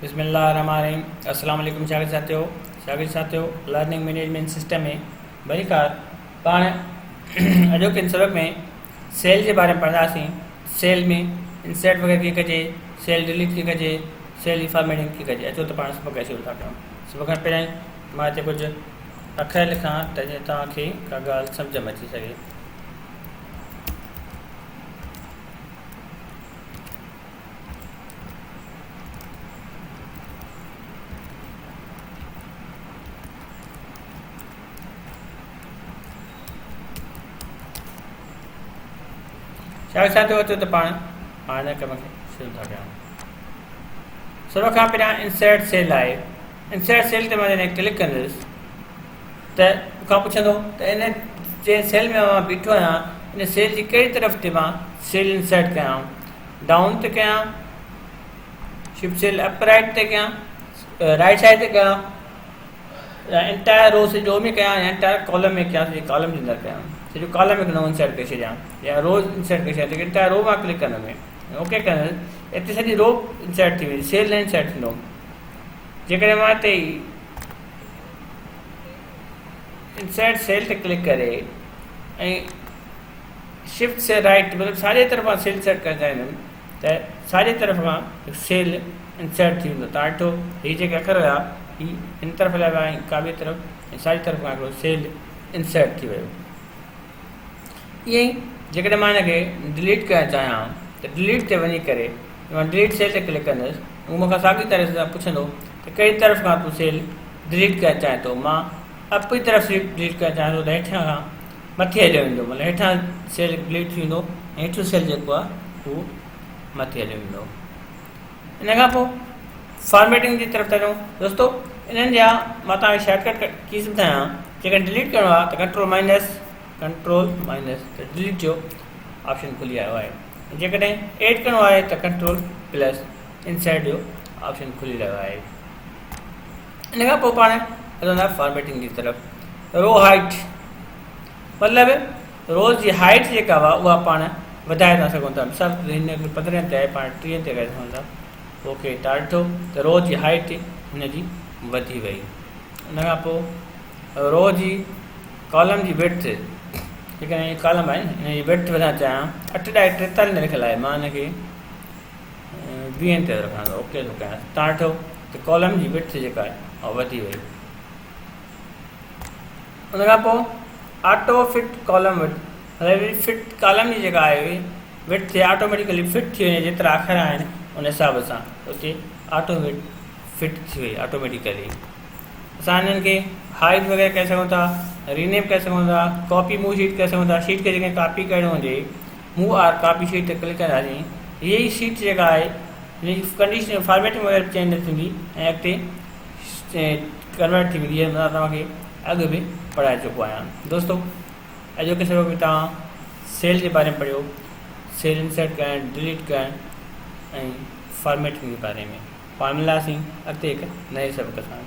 बिस्मिल्लाहिर्रहमानिर्रहीम। अस्सलाम वालेकुम शागिर्द साथियों लर्निंग मैनेजमेंट सिस्टम में भलीकार पाण अॼोके सबक में सेल के बारे में पढ़ंदासीं। सेल में इंसर्ट वगैरह कीअं कजे, सेल डिलीट कीअं कजे, सेल फॉर्मेटिंग कीअं कजे। अचो त पाण सबक शुरू था कयूं। सबक खां पहिरियों मां हिते कुझु अखर लिखां त तव्हांखे का ॻाल्हि सम्झ में अची सघे। शागिर्द साथियों अचो त पाण हाणे कम खे शुरू था कयूं। सब खां पहिरियां इंसर्ट सेल आहे। इंसर्ट सेल ते मां जॾहिं क्लिक कंदुसि त मूंखां पुछंदो त इन जे सेल में मां बीठो आहियां, इन सेल जी कहिड़ी तरफ़ ते मां सेल इंसर्ट कयां। डाउन ते कयां, शिफ्ट सेल अप राइट ते कयां, राइट साइड ते कयां, या एंटायर रो सॼो में कयां, या एंटायर कॉलम में कयां, सॼे कॉलम जे अंदरि कयां, सॼो कॉलम में नओं इंसर्ट करे छॾियां, या रो इंसर्ट करे छॾियां। एंटायर रो मां क्लिक कंदुमि, ओके कंदुसि, हिते सॼी रो इंसर्ट थी वेंदी, सेल न इंसर्ट थींदो। जेकॾहिं मां हिते इंसर्ट सेल ते क्लिक करे ऐं शिफ्ट से राइट मतिलबु साॼे तरफ़ां सेल इंसर्ट करणु चाहींदुमि त साॼे तरफ़ खां सेल इंसर्ट थी वेंदो। तव्हां ॾिठो हीअ जेके अखर हुया ही हिन तरफ़ हलिया विया ऐं काॿे तरफ़ ऐं साॼी तरफ़ खां हिकिड़ो सेल इंसर्ट थी वियो। ईअं ई जेकॾहिं मां हिनखे डिलीट करणु चाहियां त डिलीट ते वञी करे मां डिलीट सेल ते क्लिक कंदुसि। उहो मूंखां साॻी तरह सां पुछंदो त कहिड़ी तरफ़ खां तूं सेल डिलीट करणु चाहीं थो। मां अप जी तरफ़ सेल डिलीट करणु चाहियां थो त हेठां खां मथे हलियो वेंदो, मतिलबु हेठां सेल डिलीट थी वेंदो ऐं हेठियों सेल जेको आहे उहो मथे हलियो वेंदो। इन खां पोइ फॉर्मेटिंग जी तरफ़ था अचूं। दोस्तो इन्हनि जा मां तव्हांखे शॉर्टकट कीज़ ॿुधायां। जेकॾहिं डिलीट करिणो आहे त कंट्रोल माइनस त डिलीट जो ऑप्शन खुली आयो आहे। जेकॾहिं एड करिणो आहे त कंट्रोल प्लस इंसर्ट जो ऑप्शन खुली रहियो आहे। इन खां पोइ पाण हलूं था फॉर्मेटिंग जी तरफ़। रो हाइट मतिलबु रोज़ जी हाइट जेका हुआ उहा पाण वधाए था सघूं था। मिसाल हिन 15 ते आहे, पाण 30 ते करे सघूं था। ओके, तव्हां ॾिठो त रो जी हाइट हिनजी वधी वई। इन खां पोइ रो जी कॉलम जी विड्थ, जेकॾहिं कॉलम आहे हिन जी विड्थ वधाइणु चाहियां 8:43 लिखियलु आहे, मां हिनखे 20 ते रखां थो। ओके थो कयां। तव्हां ॾिठो त कॉलम जी विड्थ जेका आहे उहा वधी वई। उन खां पोइ auto fit column width, fit column जी जेका आहे विड्थ ऑटोमेटिकली फिट थी वञे, जेतिरा अखर आहिनि उन हिसाब सां उते ऑटो फिट थी वई ऑटोमेटिकली। असां हिननि खे हाइड वग़ैरह करे सघूं था, रीनेम करे सघूं था, कॉपी मूव शीट करे सघूं था। शीट खे जेके कॉपी करिणो हुजे मूव आर कॉपी शीट ते क्लिक कंदासीं, हीअ ई शीट जेका आहे हिन जी कंडीशन फॉर्मेटिंग वग़ैरह चेंज न थींदी ऐं अॻिते कन्वर्ट थी वेंदी। मां तव्हांखे अॻु बि पढ़ाए चुको आहियां। दोस्तो अॼोके सबक में तव्हां सेल जे बारे में पढ़ियो, सेल इंसर्ट करणु, डिलीट करणु ऐं फॉर्मेटिंग जे बारे में। पाण मिलंदासीं अॻिते हिकु नए सबक सां।